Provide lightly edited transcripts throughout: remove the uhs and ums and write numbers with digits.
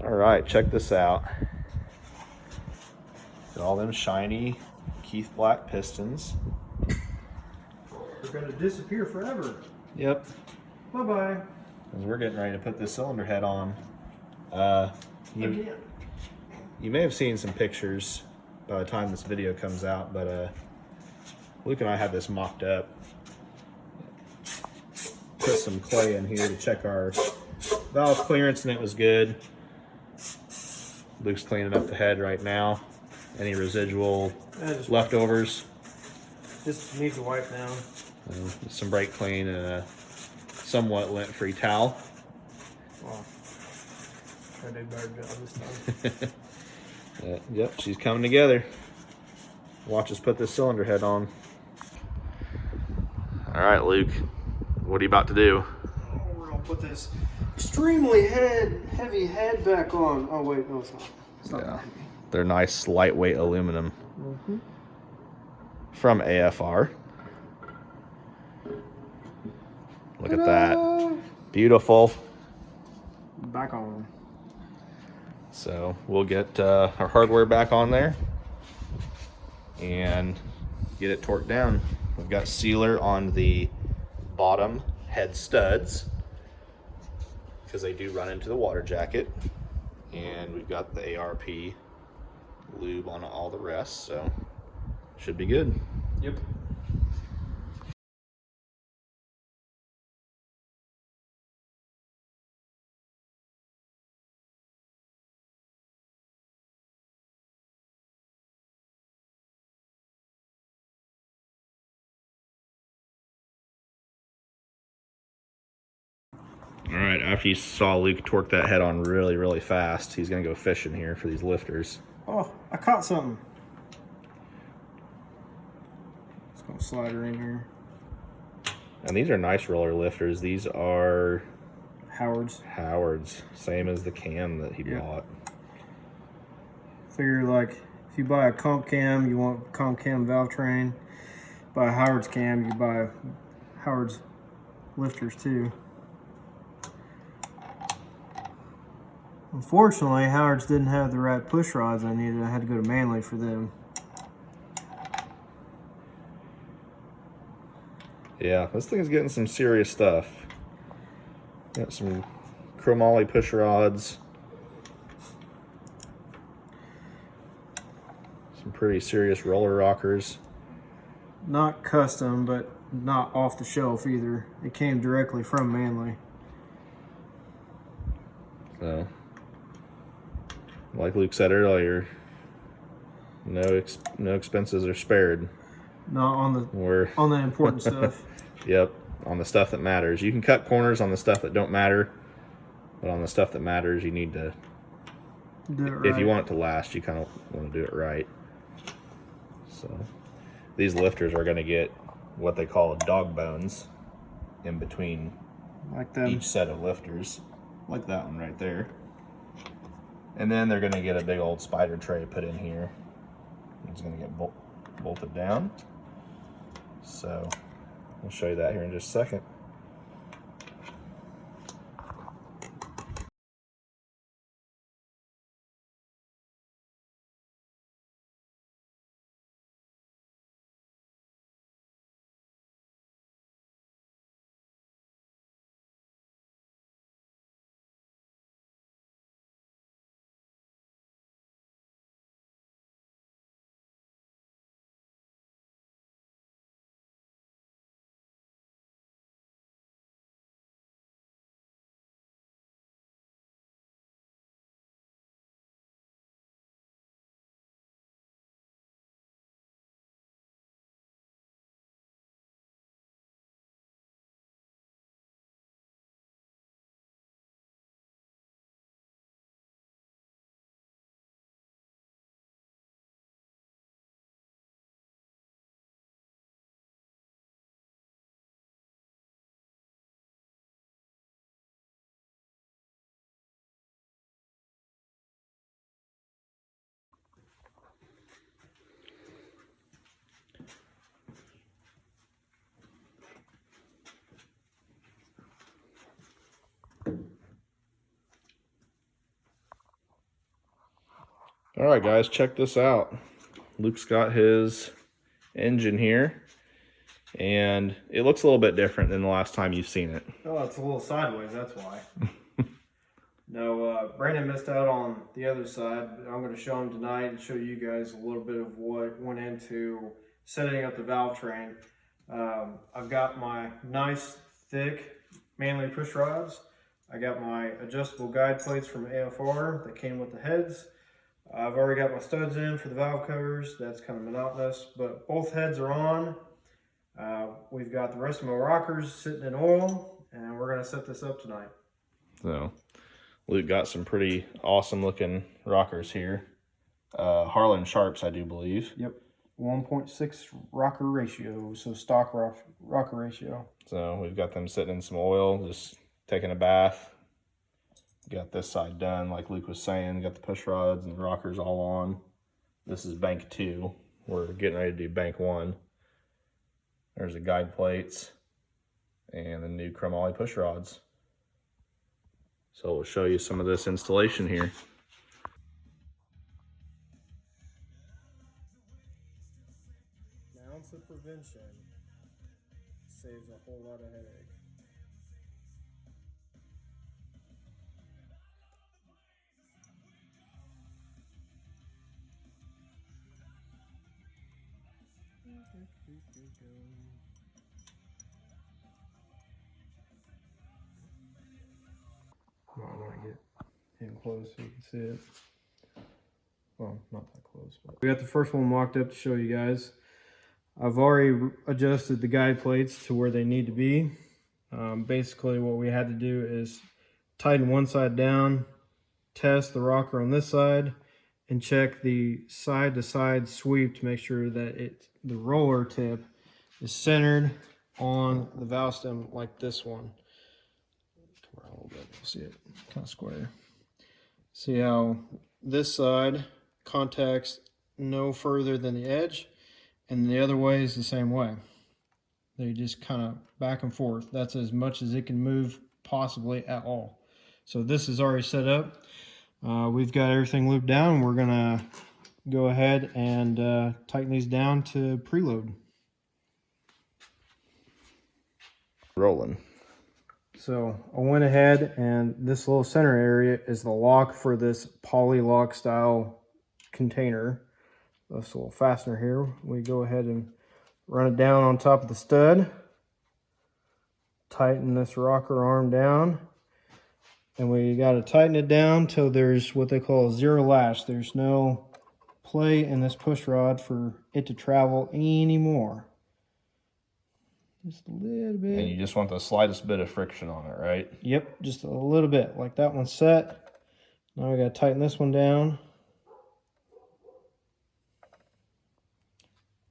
All right, check this out. Got all them shiny Keith Black pistons. They're going to disappear forever. Yep. Bye-bye. As we're getting ready to put this cylinder head on. You may have seen some pictures by the time this video comes out, but Luke and I had this mocked up. Put some clay in here to check our valve clearance, and it was good. Luke's cleaning up the head right now. Any residual leftovers? Just needs a wipe now. Some brake clean and a somewhat lint-free towel. Well, try to do a better job this time. Yep, she's coming together. Watch us put this cylinder head on. All right, Luke, what are you about to do? Oh, we're gonna put this extremely heavy head back on. Oh wait, no, it's not. It's not that heavy. They're nice, lightweight aluminum from AFR. Look at that, beautiful. Back on. So we'll get our hardware back on there and get it torqued down. We've got sealer on the bottom head studs because they do run into the water jacket, and we've got the ARP lube on all the rest, so should be good. Yep. All right, after you saw Luke torque that head on really, really fast, he's gonna go fishing here for these lifters. Oh, I caught something. Just gonna slide her in here. And these are nice roller lifters. These are Howard's. Same as the cam that he bought. Figure like if you buy a comp cam, you want comp cam valve train. Buy a Howard's cam, you buy Howard's lifters too. Unfortunately, Howard's didn't have the right push rods I needed. I had to go to Manly for them. Yeah, this thing is getting some serious stuff. Got some chromoly push rods. Some pretty serious roller rockers. Not custom, but not off the shelf either. It came directly from Manly. So, like Luke said earlier, no expenses are spared. Not on the important stuff. Yep, on the stuff that matters. You can cut corners on the stuff that don't matter, but on the stuff that matters, you need to Do it right. If you want it to last, you kind of want to do it right. So these lifters are going to get what they call dog bones in between each set of lifters, like that one right there. And then they're going to get a big old spider tray put in here. It's going to get bolted down. So I'll show you that here in just a second. All right, guys, check this out. Luke's got his engine here, and it looks a little bit different than the last time you've seen it. Oh, it's a little sideways, that's why. No, Brandon missed out on the other side, but I'm going to show him tonight and show you guys a little bit of what went into setting up the valve train. I've got my nice, thick, manly push rods. I got my adjustable guide plates from AFR that came with the heads. I've already got my studs in for the valve covers. That's kind of monotonous, but both heads are on. We've got the rest of my rockers sitting in oil, and we're going to set this up tonight. So Luke got some pretty awesome looking rockers here. Harlan Sharps, I do believe. Yep. 1.6 rocker ratio, so stock rocker ratio. So we've got them sitting in some oil, just taking a bath. Got this side done, like Luke was saying. Got the push rods and the rockers all on. This is bank 2. We're getting ready to do bank 1. There's the guide plates and the new chromoly push rods. So we'll show you some of this installation here. An ounce of prevention saves a whole lot of headache. I want to get him close so you can see it. Well, not that close, but we got the first one mocked up to show you guys. I've already adjusted the guide plates to where they need to be. Basically what we had to do is tighten one side down, test the rocker on this side, and check the side-to-side sweep to make sure that the roller tip is centered on the valve stem like this one. Come around a little bit, you'll see it kind of square. See how this side contacts no further than the edge, and the other way is the same way. They just kind of back and forth. That's as much as it can move possibly at all. So this is already set up. We've got everything looped down. We're gonna go ahead and tighten these down to preload. Rolling. So I went ahead, and this little center area is the lock for this poly lock style container. This little fastener here. We go ahead and run it down on top of the stud. Tighten this rocker arm down. And we got to tighten it down till there's what they call a zero lash. There's no play in this push rod for it to travel anymore. Just a little bit. And you just want the slightest bit of friction on it, right? Yep, just a little bit. Like that one's set. Now we got to tighten this one down.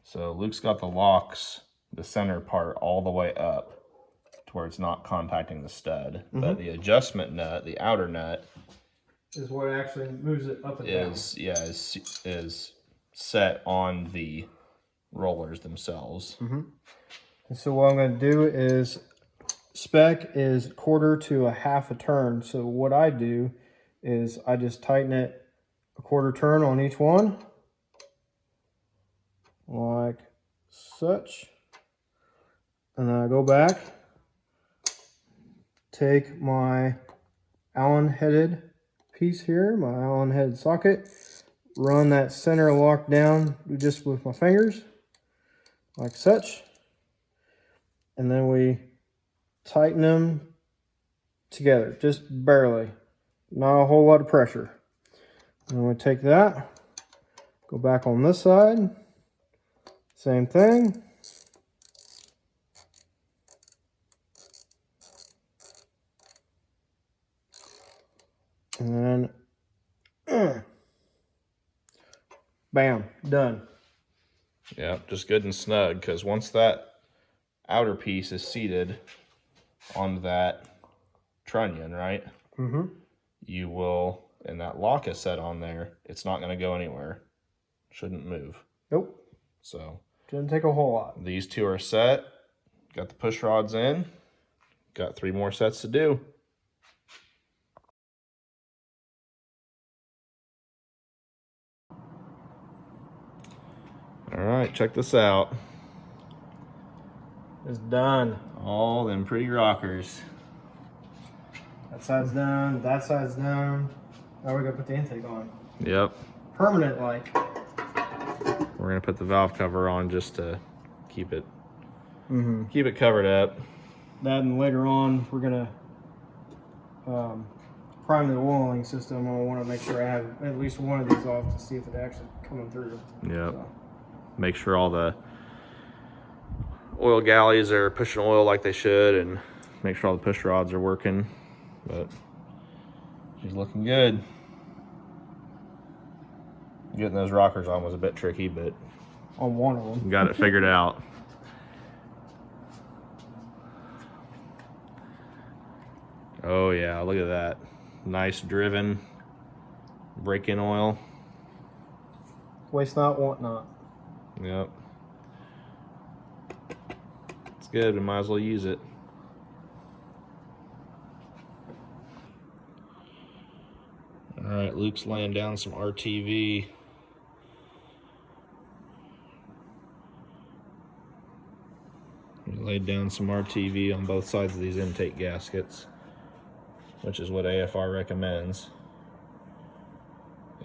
So Luke's got the locks, the center part, all the way up to where it's not contacting the stud. But the adjustment nut, the outer nut, Is what actually moves it up and down. is set on the rollers themselves. And so what I'm going to do is, spec is 1/4 to 1/2 turn. So what I do is I just tighten it 1/4 turn on each one, like such. And then I go back, take my Allen headed piece here, my Allen headed socket, run that center lock down just with my fingers, like such. And then we tighten them together, just barely, not a whole lot of pressure. And we take that, go back on this side, same thing. And then, bam, done. Yeah, just good and snug, because once that outer piece is seated on that trunnion, right? You will, and that lock is set on there, it's not going to go anywhere. Shouldn't move. Nope. So Didn't take a whole lot. these two are set. Got the push rods in. Got 3 more sets to do. All right, check this out. It's done. All them pretty rockers. That side's done. That side's done. Now we're gonna put the intake on. Yep. Permanent, like. We're gonna put the valve cover on just to keep it covered up. That, and later on we're gonna prime the oiling system. I want to make sure I have at least one of these off to see if it's actually coming through. Yep. So. Make sure all the oil galleys are pushing oil like they should, and make sure all the push rods are working. But she's looking good. Getting those rockers on was a bit tricky, but On one of them. got it figured out. Oh yeah, look at that. Nice driven break-in oil. Waste not, want not. Yep. It's good, we might as well use it. Alright, Luke's laying down some RTV. We laid down some RTV on both sides of these intake gaskets, which is what AFR recommends.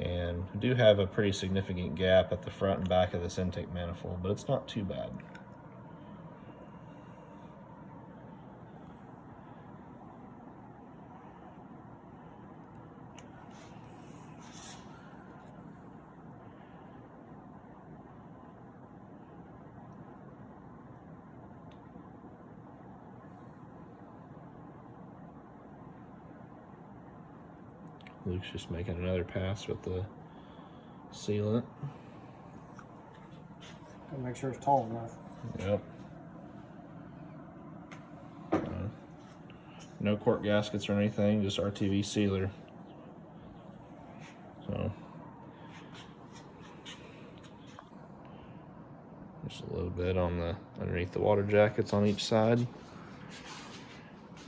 And we do have a pretty significant gap at the front and back of this intake manifold, but it's not too bad. Luke's just making another pass with the sealant. Gotta make sure it's tall enough. Yep. No cork gaskets or anything, just RTV sealer. So just a little bit on the underneath the water jackets on each side. And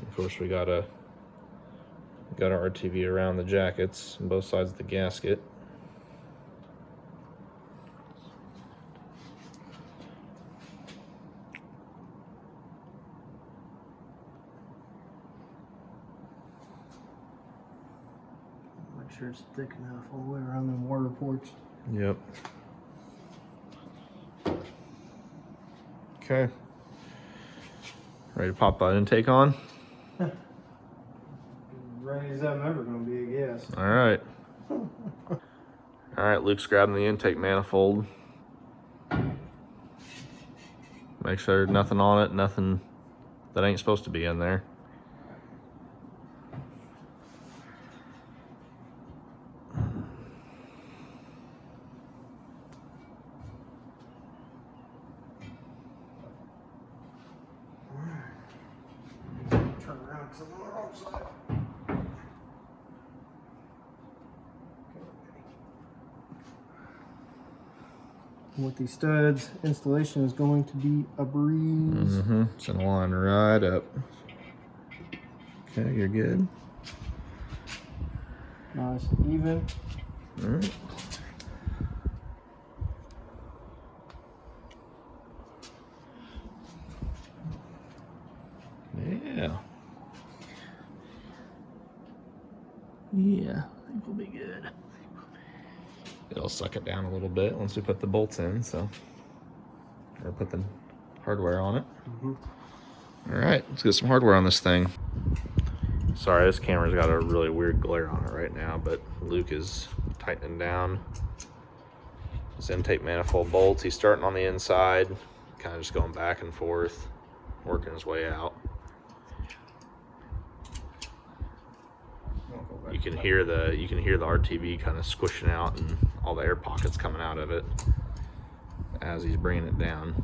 of course, we got our RTV around the jackets on both sides of the gasket. Make sure it's thick enough all the way around the water ports. Yep. Okay. Ready to pop that intake on? Ready as I'm ever going to be, I guess. All right. All right, Luke's grabbing the intake manifold. Make sure there's nothing on it, nothing that ain't supposed to be in there. Turn around because I'm on the wrong side. With these studs, installation is going to be a breeze. It's gonna line right up. Okay, you're good. Nice, even. All right. Yeah. Yeah, I think we'll be good. It'll suck it down a little bit once we put the bolts in, so, or put the hardware on it. All right, let's get some hardware on this thing. Sorry, this camera's got a really weird glare on it right now, but Luke is tightening down his intake manifold bolts. He's starting on the inside, kind of just going back and forth, working his way out. You can hear the RTV kind of squishing out and all the air pockets coming out of it as he's bringing it down.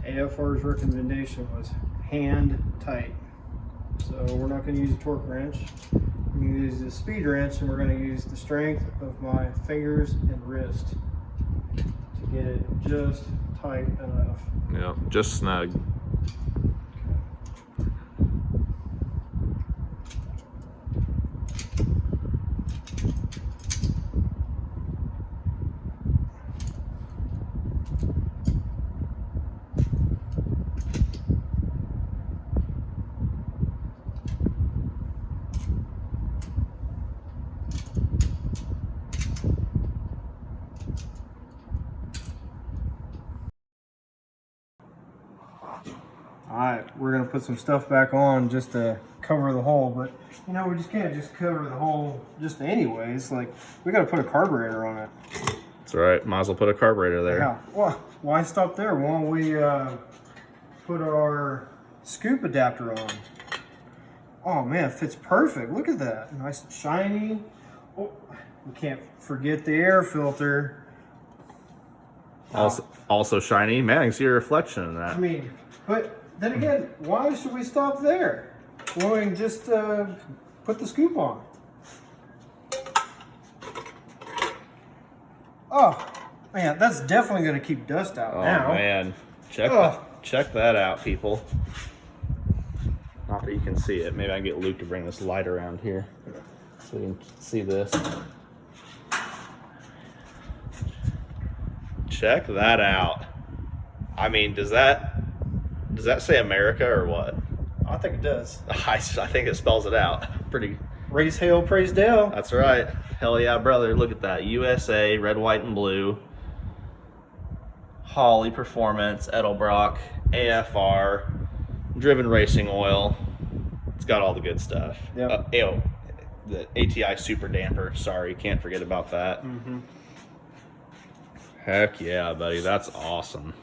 AFR's recommendation was hand tight. So we're not going to use a torque wrench. I'm going to use the speed wrench, and we're going to use the strength of my fingers and wrist to get it just tight enough. Yeah, just snug. Alright, we're going to put some stuff back on just to cover the hole, but you know, we just can't just cover the hole just anyways. Like, we got to put a carburetor on it. That's right, might as well put a carburetor there. Yeah, well, why stop there? Why don't we put our scoop adapter on? Oh man, it fits perfect. Look at that, nice and shiny. Oh, we can't forget the air filter. Also shiny. Man, I can see a reflection in that. I mean, but then again, why should we stop there? Well, we can just put the scoop on. Oh, man, that's definitely going to keep dust out now. Oh, man. Check that out, people. Not that you can see it. Maybe I can get Luke to bring this light around here so you can see this. Check that out. I mean, does that say America or what? I think it does. I think it spells it out. Pretty. Raise hail, praise Dale. That's right. Hell yeah, brother. Look at that. USA, red, white, and blue. Holley Performance, Edelbrock, AFR, driven racing oil. It's got all the good stuff. Yep. The ATI super damper. Sorry, can't forget about that. Mm-hmm. Heck yeah, buddy. That's awesome.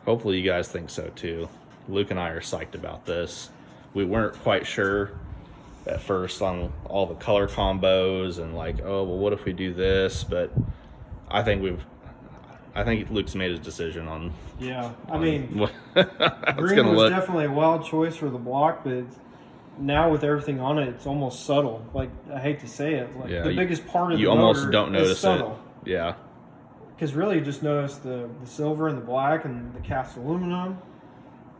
Hopefully you guys think so too. Luke and I are psyched about this. We weren't quite sure at first on all the color combos and like, oh, well, what if we do this? But I think Luke's made his decision on. Yeah, I mean, green was definitely a wild choice for the block, but now with everything on it, it's almost subtle. Like, I hate to say it, like the biggest part of the motor almost don't notice subtle. it. Yeah. Because really, you just notice the silver and the black and the cast aluminum.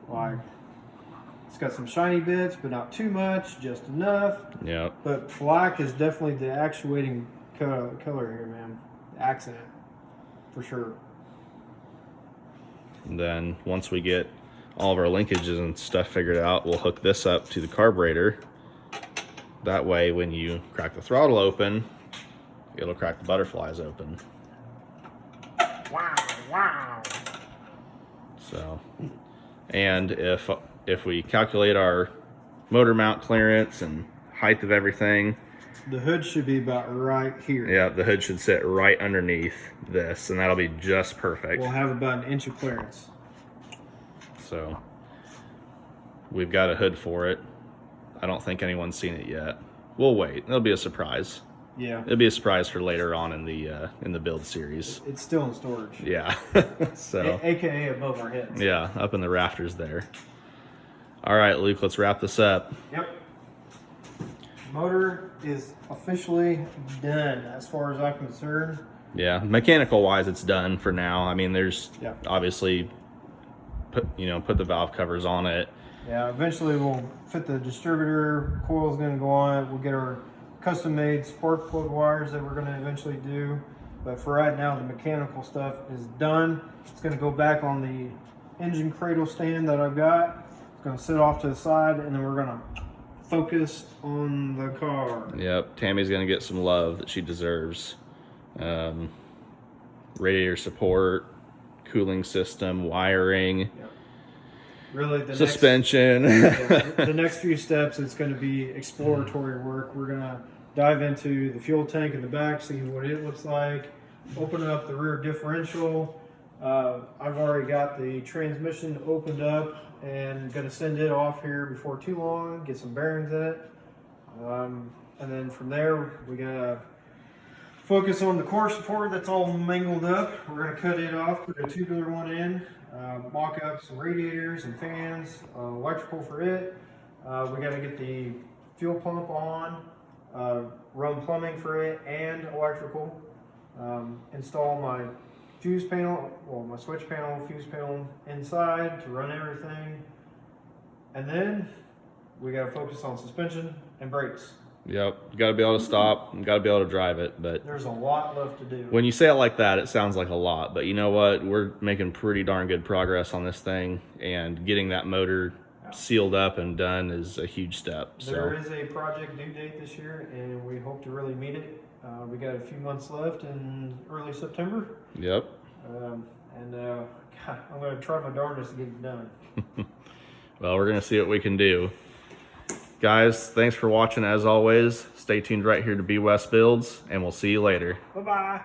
Like, it's got some shiny bits, but not too much, just enough. Yeah. But black is definitely the actuating color here, man. The accent, for sure. And then once we get all of our linkages and stuff figured out, we'll hook this up to the carburetor. That way, when you crack the throttle open, it'll crack the butterflies open. Wow. So, and if we calculate our motor mount clearance and height of everything, the hood should be about right here. Yeah, the hood should sit right underneath this, and that'll be just perfect. We'll have about an inch of clearance. So, we've got a hood for it. I don't think anyone's seen it yet. We'll wait. It'll be a surprise. Yeah. It'll be a surprise for later on in the build series. It's still in storage. Yeah. So. AKA above our heads. Yeah, up in the rafters there. All right, Luke, let's wrap this up. Yep. Motor is officially done as far as I'm concerned. Yeah, mechanical wise, it's done for now. I mean, there's obviously put the valve covers on it. Yeah, eventually we'll fit the distributor. Coil's going to go on it. We'll get our custom-made spark plug wires that we're going to eventually do. But for right now, the mechanical stuff is done. It's going to go back on the engine cradle stand that I've got. It's going to sit off to the side, and then we're going to focus on the car. Yep, Tammy's going to get some love that she deserves. Radiator support, cooling system, wiring. Yep. Really, the suspension. The next few steps, it's going to be exploratory work. We're going to dive into the fuel tank in the back, see what it looks like, open up the rear differential. I've already got the transmission opened up and going to send it off here before too long, get some bearings in it. And then from there, we got to focus on the core support that's all mangled up. We're going to cut it off, put a tubular one in, mock up some radiators and fans, electrical for it. We got to get the fuel pump on, run plumbing for it and electrical. Install my fuse panel, well, my switch panel, fuse panel inside to run everything. And then we got to focus on suspension and brakes. Yep, you got to be able to stop, you got to be able to drive it. But there's a lot left to do. When you say it like that, it sounds like a lot. But you know what? We're making pretty darn good progress on this thing, and getting that motor sealed up and done is a huge step. There is a project due date this year, and we hope to really meet it. We got a few months left in early September. Yep. God, I'm going to try my darndest to get it done. Well, we're going to see what we can do. Guys, thanks for watching as always. Stay tuned right here to Be West Builds, and we'll see you later. Bye-bye.